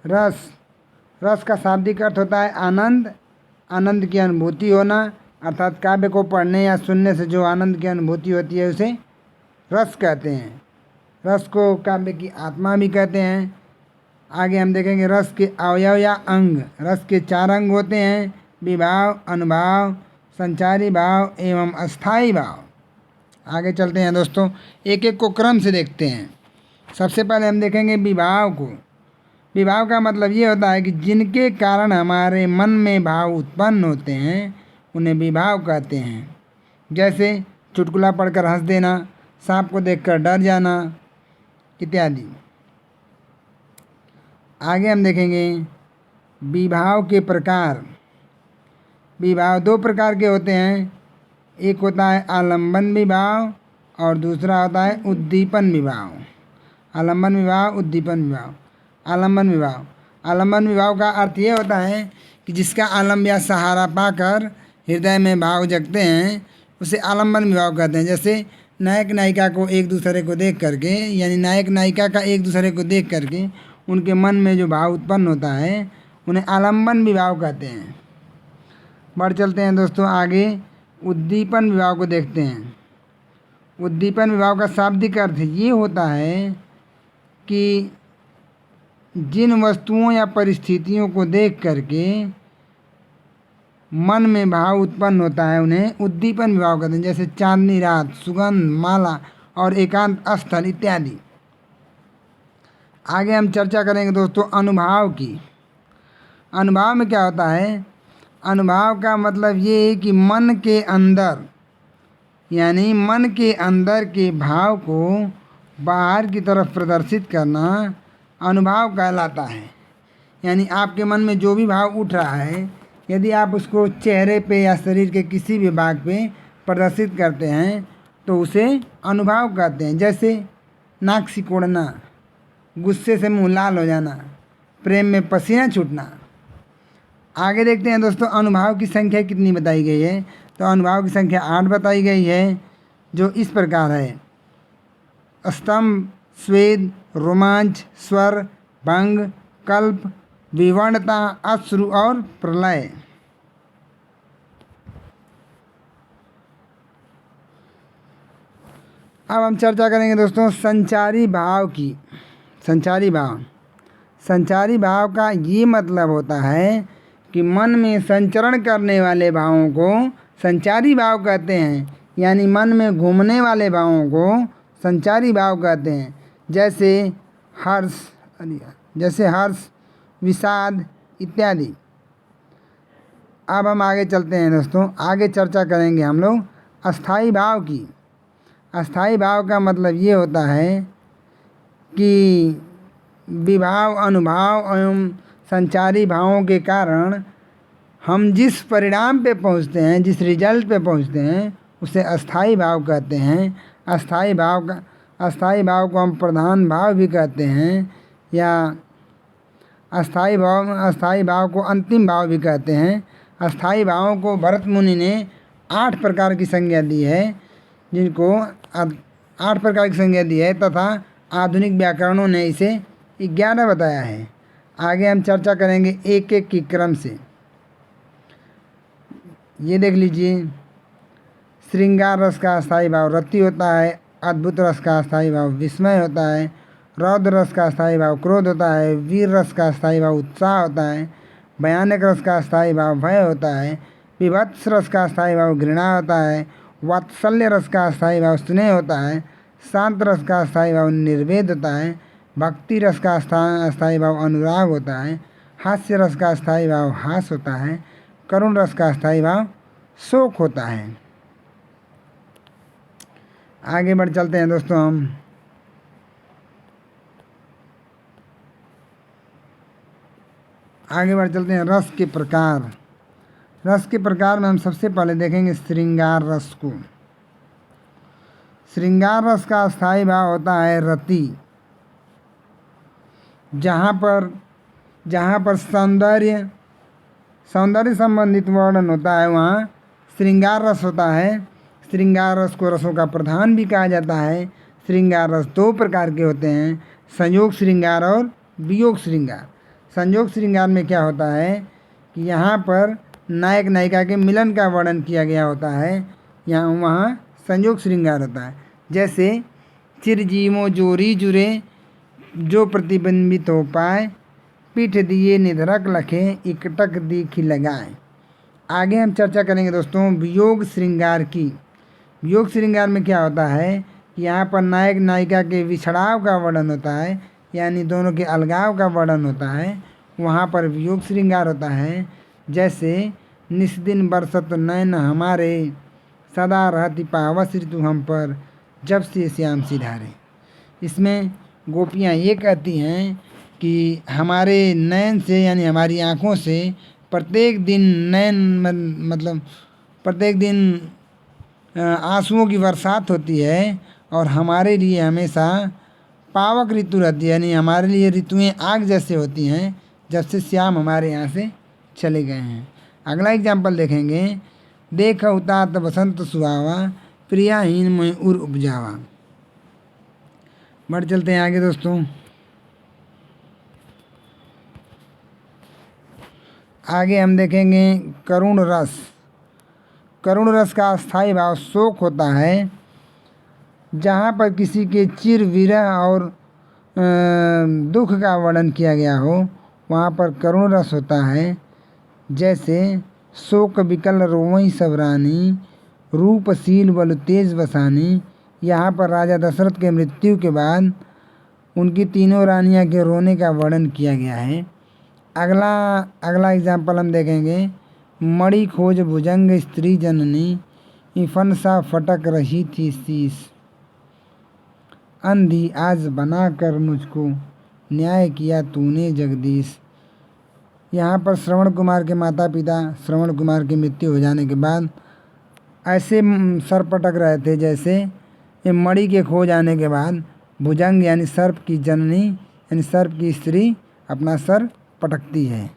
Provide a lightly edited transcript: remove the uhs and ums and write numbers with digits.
रस, रस का शाब्दिक अर्थ होता है आनंद, आनंद की अनुभूति होना, अर्थात काव्य को पढ़ने या सुनने से जो आनंद की अनुभूति होती है उसे रस कहते हैं। रस को काव्य की आत्मा भी कहते हैं। आगे हम देखेंगे रस के अवयव या अंग। रस के 4 अंग होते हैं, विभाव, अनुभाव, संचारी भाव एवं अस्थाई भाव। आगे चलते हैं दोस्तों, एक एक को क्रम से देखते हैं। सबसे पहले हम देखेंगे विभाव को। विभाव का मतलब ये होता है कि जिनके कारण हमारे मन में भाव उत्पन्न होते हैं उन्हें विभाव कहते हैं। जैसे चुटकुला पढ़कर हंस देना, सांप को देखकर डर जाना इत्यादि। आगे हम देखेंगे विभाव के प्रकार। विभाव 2 प्रकार के होते हैं, एक होता है आलंबन विभाव और दूसरा होता है उद्दीपन विभाव। आलंबन विभाव, उद्दीपन विभाव। आलंबन विभाव, आलंबन विभाव का अर्थ ये होता है कि जिसका आलम्ब या सहारा पाकर हृदय में भाव जगते हैं उसे आलंबन विभाव कहते हैं। जैसे नायक नायिका को एक दूसरे को देख करके, यानी नायक नायिका का एक दूसरे को देख करके उनके मन में जो भाव उत्पन्न होता है उन्हें आलंबन विभाव कहते हैं। बढ़ चलते हैं दोस्तों आगे, उद्दीपन विभाव को देखते हैं। उद्दीपन विभाव का शाब्दिक अर्थ ये होता है कि जिन वस्तुओं या परिस्थितियों को देख करके मन में भाव उत्पन्न होता है उन्हें उद्दीपन विभाव कहते हैं। जैसे चांदनी रात, सुगंध, माला और एकांत स्थल इत्यादि। आगे हम चर्चा करेंगे दोस्तों अनुभाव की। अनुभाव में क्या होता है? अनुभाव का मतलब ये है कि मन के अंदर, यानी मन के अंदर के भाव को बाहर की तरफ प्रदर्शित करना अनुभाव कहलाता है। यानी आपके मन में जो भी भाव उठ रहा है, यदि आप उसको चेहरे पे या शरीर के किसी भी भाग पे प्रदर्शित करते हैं तो उसे अनुभाव कहते हैं। जैसे नाक सिकोड़ना, गुस्से से मुंह लाल हो जाना, प्रेम में पसीना छूटना। आगे देखते हैं दोस्तों अनुभाव की संख्या कितनी बताई गई है। तो अनुभाव की संख्या 8 बताई गई है, जो इस प्रकार है: स्तंभ, स्वेद, रोमांच, स्वर, भंग, कल्प, विवर्णता, अश्रु और प्रलय। अब हम चर्चा करेंगे दोस्तों संचारी भाव की। संचारी भाव, संचारी भाव का ये मतलब होता है कि मन में संचरण करने वाले भावों को संचारी भाव कहते हैं। यानी मन में घूमने वाले भावों को संचारी भाव कहते हैं। जैसे हर्ष, विषाद इत्यादि। अब हम आगे चलते हैं दोस्तों, आगे चर्चा करेंगे हम लोग अस्थाई भाव की। अस्थाई भाव का मतलब ये होता है कि विभाव, अनुभाव एवं संचारी भावों के कारण हम जिस परिणाम पे पहुँचते हैं, जिस रिजल्ट पे पहुँचते हैं उसे अस्थाई भाव कहते हैं। अस्थाई भाव को हम प्रधान भाव भी कहते हैं, या अस्थाई भाव को अंतिम भाव भी कहते हैं। अस्थाई भावों को भरत मुनि ने 8 प्रकार की संज्ञा दी है, जिनको 8 प्रकार की संज्ञा दी है, तथा आधुनिक व्याकरणों ने इसे 11 बताया है। आगे हम चर्चा करेंगे एक एक की क्रम से। ये देख लीजिए, श्रृंगार रस का अस्थाई भाव रति होता है, अद्भुत रस का अस्थाई भाव विस्मय होता है, रौद्र रस का अस्थाई भाव क्रोध होता है, वीर रस का अस्थाई भाव उत्साह होता है, भयानक रस का अस्थाई भाव भय होता है, विभत्स रस का अस्थाई भाव घृणा होता है, वात्सल्य रस का अस्थाई भाव स्नेह होता है, शांत रस का अस्थाई भाव निर्वेद होता है, भक्ति रस का अस्थाई भाव अनुराग होता है, हास्य रस का अस्थाई भाव हास होता है, करुण रस का अस्थाई भाव शोक होता है। आगे बढ़ चलते हैं दोस्तों हम रस के प्रकार। रस के प्रकार में हम सबसे पहले देखेंगे श्रृंगार रस को। श्रृंगार रस का अस्थाई भाव होता है रति। जहाँ पर सौंदर्य संबंधित वर्णन होता है वहाँ श्रृंगार रस होता है। श्रृंगार रस को रसों का प्रधान भी कहा जाता है। श्रृंगार रस 2 प्रकार के होते हैं, संयोग श्रृंगार और वियोग श्रृंगार। संयोग श्रृंगार में क्या होता है कि यहाँ पर नायक नायिका के मिलन का वर्णन किया गया होता है, यहाँ वहाँ संयोग श्रृंगार होता है। जैसे चिरजीवों जोरी जुरे जो प्रतिबिंबित हो पाए, पीठ दिए निधरक लखे इकटक दीखी लगाए। आगे हम चर्चा करेंगे दोस्तों वियोग श्रृंगार की। वियोग श्रृंगार में क्या होता है कि यहाँ पर नायक नायिका के विछड़ाव का वर्णन होता है, यानी दोनों के अलगाव का वर्णन होता है, वहाँ पर वियोग श्रृंगार होता है। जैसे निस्दिन बरसत नैन हमारे, सदा रहती पावस ऋतु हम पर, जब से श्याम सिधारे। इसमें गोपियाँ ये कहती हैं कि हमारे नैन से यानी हमारी आँखों से प्रत्येक दिन मतलब प्रत्येक दिन आंसुओं की बरसात होती है, और हमारे लिए हमेशा पावक ऋतु रहती है, यानी हमारे लिए ऋतुएं आग जैसे होती हैं जब से श्याम हमारे यहाँ से चले गए हैं। अगला एग्जाम्पल देखेंगे। देख उतात बसंत सुहावा, प्रियाहीन में उर उपजावा। बढ़ चलते हैं आगे दोस्तों। आगे हम देखेंगे करुण रस। करुण रस का स्थायी भाव शोक होता है। जहाँ पर किसी के चिर विरह और दुख का वर्णन किया गया हो, वहाँ पर करुण रस होता है। जैसे शोक विकल रोवई सब रानी, रूपशील बल तेज बसानी। यहाँ पर राजा दशरथ के मृत्यु के बाद उनकी तीनों रानियाँ के रोने का वर्णन किया गया है। अगला एग्जाम्पल हम देखेंगे। मणि खोज भुजंग स्त्री जननी, इफन सा फटक रही थी शीश। अंधी आज बना कर मुझको, न्याय किया तूने जगदीश। यहाँ पर श्रवण कुमार के माता पिता श्रवण कुमार की मृत्यु हो जाने के बाद ऐसे सर पटक रहे थे जैसे ये मणि के खो जाने के बाद भुजंग यानी सर्प की जननी यानी सर्प की स्त्री अपना सर पटकती है।